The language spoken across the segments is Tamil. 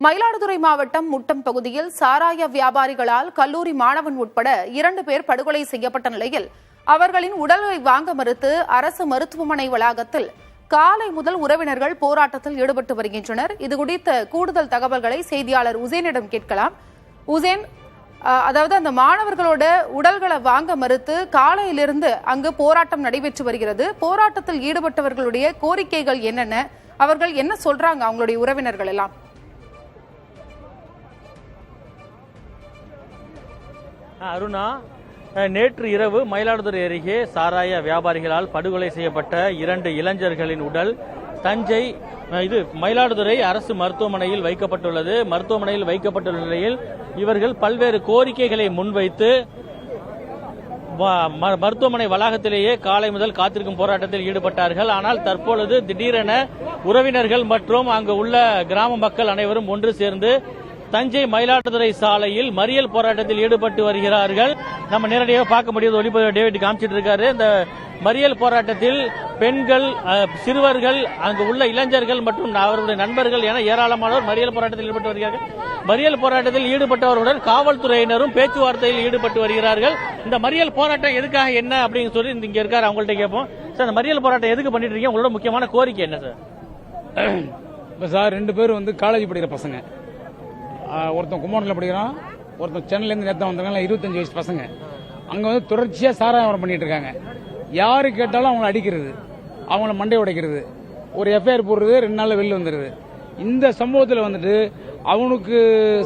மயிலாடுதுறை மாவட்டம் முட்டம் பகுதியில் சாராய வியாபாரிகளால் கல்லூரி மாணவன் உட்பட 2 பேர் படுகொலை செய்யப்பட்ட நிலையில் அவர்களின் உடலை வாங்க மறுத்து அரசு மருத்துவமனை வளாகத்தில் காலை முதல் உறவினர்கள் போராட்டத்தில் ஈடுபட்டு வருகின்றனர். இதுகுறித்த கூடுதல் தகவல்களை செய்தியாளர் உசேனிடம் கேட்கலாம். உசேன், அதாவது அந்த மாணவர்களோட உடல்களை வாங்க மறுத்து காலையிலிருந்து அங்கு போராட்டம் நடைபெற்று வருகிறது. போராட்டத்தில் ஈடுபட்டவர்களுடைய கோரிக்கைகள் என்னென்ன, அவர்கள் என்ன சொல்றாங்க, அவங்களுடைய உறவினர்கள் எல்லாம்? அருணா, நேற்று இரவு மயிலாடுதுறை அருகே சாராய வியாபாரிகளால் படுகொலை செய்யப்பட்ட 2 இளைஞர்களின் உடல் தஞ்சை மயிலாடுதுறை அரசு மருத்துவமனையில் வைக்கப்பட்டுள்ளது. மருத்துவமனையில் வைக்கப்பட்டுள்ள நிலையில் இவர்கள் பல்வேறு கோரிக்கைகளை முன்வைத்து மருத்துவமனை வளாகத்திலேயே காலை முதல் காத்திருக்கும் போராட்டத்தில் ஈடுபட்டார்கள். ஆனால் தற்பொழுது திடீரென உறவினர்கள் மற்றும் அங்கு உள்ள கிராம மக்கள் அனைவரும் ஒன்று சேர்ந்து தஞ்சை மயிலாடுதுறை சாலையில் மறியல் போராட்டத்தில் ஈடுபட்டு வருகிறார்கள். நம்ம நேரடியாக பார்க்க முடியுது, ஒளிப்பதிவு டேவிட் காமிச்சிட்டு இருக்காரு. இந்த மறியல் போராட்டத்தில் பெண்கள், சிறுவர்கள், அங்கு உள்ள இளைஞர்கள் மற்றும் அவருடைய நண்பர்கள் என ஏராளமானோர் மறியல் போராட்டத்தில் ஈடுபட்டு வருகிறார்கள். மறியல் போராட்டத்தில் ஈடுபட்டவருடன் காவல்துறையினரும் பேச்சுவார்த்தையில் ஈடுபட்டு வருகிறார்கள். இந்த மறியல் போராட்டம் எதுக்காக, என்ன அப்படின்னு சொல்லி இங்க இருக்காரு, அவங்கள்ட்ட கேட்போம். சார், இந்த மறியல் போராட்டம் எதுக்கு பண்ணிட்டு இருக்கீங்க? உங்களோட முக்கியமான கோரிக்கை என்ன சார்? சார், 2 பேர் காலேஜ் படிக்கிற பசங்க. ஒருத்தன் கும்பகோணத்தில் படிக்கிறான், ஒருத்தன் சென்னையிலேருந்து நேற்று வந்தாங்க. 25 வயசு பசங்க. அங்கே தொடர்ச்சியாக சாராயம் பண்ணிட்டு இருக்காங்க. யாரு கேட்டாலும் அவங்கள அடிக்கிறது, அவங்கள மண்டை உடைக்கிறது, ஒரு எஃப்ஐஆர் போடுறது, 2 நாளில் வெளில வந்துடுது. இந்த சம்பவத்தில் அவனுக்கு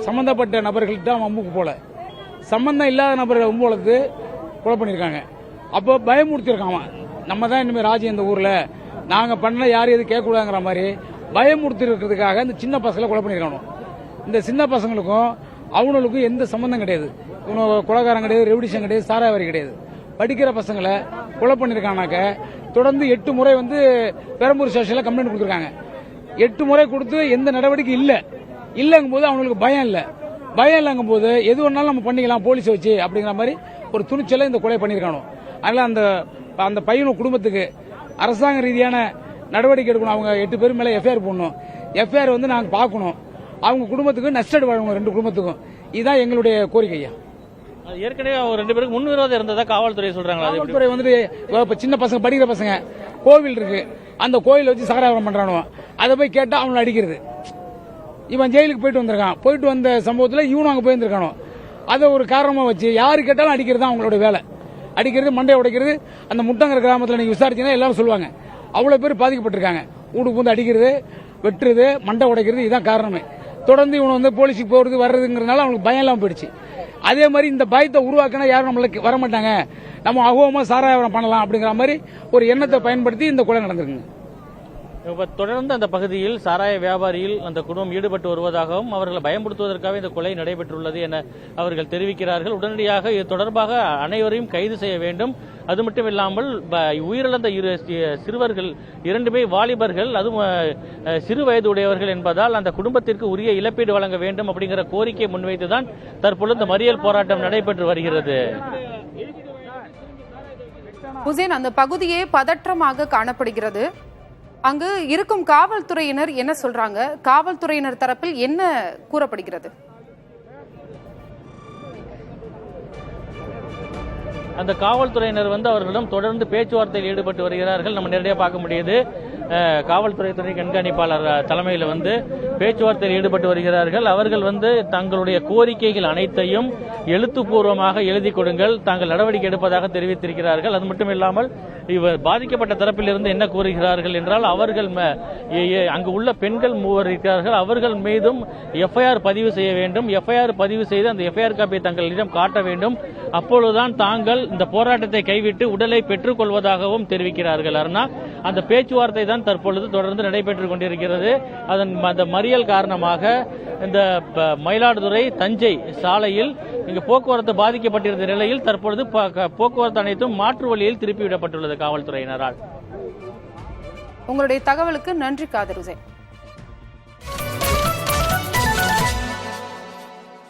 சம்பந்தப்பட்ட நபர்கள்ட்ட அவன் அம்புக்கு போல, சம்பந்தம் இல்லாத நபர்களை அம்புலத்து கொலை பண்ணியிருக்காங்க. அப்போ பயமுறுத்திருக்கான், நம்ம தான் இனிமேல் ராஜ்யம் இந்த ஊரில், நாங்கள் பண்ணல யாரும் எது கேட்கக்கூடாதுங்கிற மாதிரி பயமுறுத்தி இருக்கிறதுக்காக இந்த சின்ன பசங்களை கொலை பண்ணியிருக்கானோ. இந்த சின்ன பசங்களுக்கும் அவனுக்கும் எந்த சம்பந்தம் கிடையாது. கொலைகாரம் கிடையாது, ரெவடிஷன் கிடையாது, சாராவாரி கிடையாது. படிக்கிற பசங்களை கொலை பண்ணிருக்கானாக்க தொடர்ந்து 8 முறை பெரம்பூர் ஸ்டேஷன்ல கம்ப்ளைண்ட் கொடுத்திருக்காங்க. 8 முறை கொடுத்து எந்த நடவடிக்கை இல்லங்கும் போது அவங்களுக்கு பயம் இல்லங்கும் போது எது ஒன்னாலும் நம்ம பண்ணிக்கலாம் போலீஸை வச்சு அப்படிங்கிற மாதிரி ஒரு துணிச்சலை இந்த கொலை பண்ணிருக்கானோ. அதனால அந்த பையனும் குடும்பத்துக்கு அரசாங்க ரீதியான நடவடிக்கை எடுக்கணும். அவங்க 8 பேர் மேல எஃப்ஐஆர் போடணும். எஃப்ஐஆர் நாங்க பார்க்கணும். அவங்க குடும்பத்துக்கு நஷ்டம் வழங்கணும், 2 குடும்பத்துக்கும். இதுதான் எங்களுடைய கோரிக்கையா. ஏற்கனவே 2 பேருக்கு முன்விரோதம் இருந்ததா காவல்துறை சொல்றாங்க. காவல்துறை சின்ன பசங்க, படிக்கிற பசங்க, கோவில் இருக்கு, அந்த கோயில் வச்சு சாராயம் பண்றானோ, அதை போய் கேட்டா அவனை அடிக்கிறது. இவன் ஜெயிலுக்கு போயிட்டு வந்திருக்கான். போயிட்டு வந்த சம்பவத்தில் இவனும் அங்க போயிருந்திருக்கானோ. அதை ஒரு காரணமா வச்சு யாரு கேட்டாலும் அடிக்கிறது தான் அவங்களோட வேலை. அடிக்கிறது, மண்டையை உடைக்கிறது. அந்த முட்டங்கிற கிராமத்தில் நீங்க விசாரிச்சீங்கன்னா எல்லாரும் சொல்லுவாங்க, அவ்வளவு பேர் பாதிக்கப்பட்டிருக்காங்க. வீட்டுக்கு வந்து அடிக்கிறது, வெட்டுறது, மண்டை உடைக்கிறது, இதுதான் காரணமே. தொடர்ந்து இவனை போலீஸுக்கு போறது வர்றதுங்கிறதுனால அவங்களுக்கு பயம் இல்லாம போயிடுச்சு. அதே மாதிரி இந்த பயத்தை உருவாக்கினா யாரும் நம்மளுக்கு வரமாட்டாங்க, நம்ம அகோமா சாராயம் பண்ணலாம் அப்படிங்கிற மாதிரி ஒரு எண்ணத்தை பயன்படுத்தி இந்த கொலை நடந்திருக்குங்க. தொடர்ந்து அந்த பகுதியில் சாராய வியாபாரியில் அந்த குடும்பம் ஈடுபட்டு வருவதாகவும் அவர்களை பயன்படுத்துவதற்காக இந்த கொலை நடைபெற்றுள்ளது என அவர்கள் தெரிவிக்கிறார்கள். உடனடியாக இது தொடர்பாக அனைவரையும் கைது செய்ய வேண்டும். அது மட்டும் இல்லாமல் உயிரிழந்த சிறுவர்கள் 2 வாலிபர்கள், அதுவும் சிறு வயது உடையவர்கள் என்பதால் அந்த குடும்பத்திற்கு உரிய இழப்பீடு வழங்க வேண்டும் அப்படிங்கிற கோரிக்கை முன்வைத்துதான் தற்பொழுது இந்த மறியல் போராட்டம் நடைபெற்று வருகிறது. உசேன், அந்த பகுதியே பதற்றமாக காணப்படுகிறது. அங்கு இருக்கும் காவல்துறையினர் என்ன சொல்றாங்க? காவல்துறையினர் தரப்பில் என்ன கூறப்படுகிறது? அந்த காவல்துறையினர் அவர்களிடம் தொடர்ந்து பேச்சுவார்த்தையில் ஈடுபட்டு வருகிறார்கள். நம்ம நேரடியாக பார்க்க முடியுது. காவல்துறை துணை கண்காணிப்பாளர் தலைமையில் பேச்சுவார்த்தையில் ஈடுபட்டு வருகிறார்கள். அவர்கள் தங்களுடைய கோரிக்கைகள் அனைத்தையும் எழுத்துப்பூர்வமாக எழுதி கொடுங்கள், தாங்கள் நடவடிக்கை எடுப்பதாக தெரிவித்திருக்கிறார்கள். அது மட்டும் இல்லாமல் இவர் பாதிக்கப்பட்ட தரப்பில் இருந்து என்ன கூறுகிறார்கள் என்றால், அவர்கள் அங்கு உள்ள பெண்கள் 3 இருக்கிறார்கள், அவர்கள் மீதும் எஃப்ஐஆர் பதிவு செய்ய வேண்டும். எஃப்ஐஆர் பதிவு செய்து அந்த எஃப்ஐஆர் காப்பியை தங்களிடம் காட்ட வேண்டும். அப்பொழுதுதான் தாங்கள் இந்த போராட்டத்தை கைவிட்டு உடலை பெற்றுக் கொள்வதாகவும் தெரிவிக்கிறார்கள். அந்த பேச்சுவார்த்தை தான் தற்பொழுது தொடர்ந்து நடைபெற்றுக் கொண்டிருக்கிறது. அந்த மறியல் காரணமாக இந்த மயிலாடுதுறை தஞ்சை சாலையில் இங்கு போக்குவரத்து பாதிக்கப்பட்டிருந்த நிலையில் தற்பொழுது போக்குவரத்து அனைத்தும் மாற்று வழியில் திருப்பிவிடப்பட்டுள்ளது காவல்துறையினரால். உங்களுடைய தகவலுக்கு நன்றி காதர் உசேன்.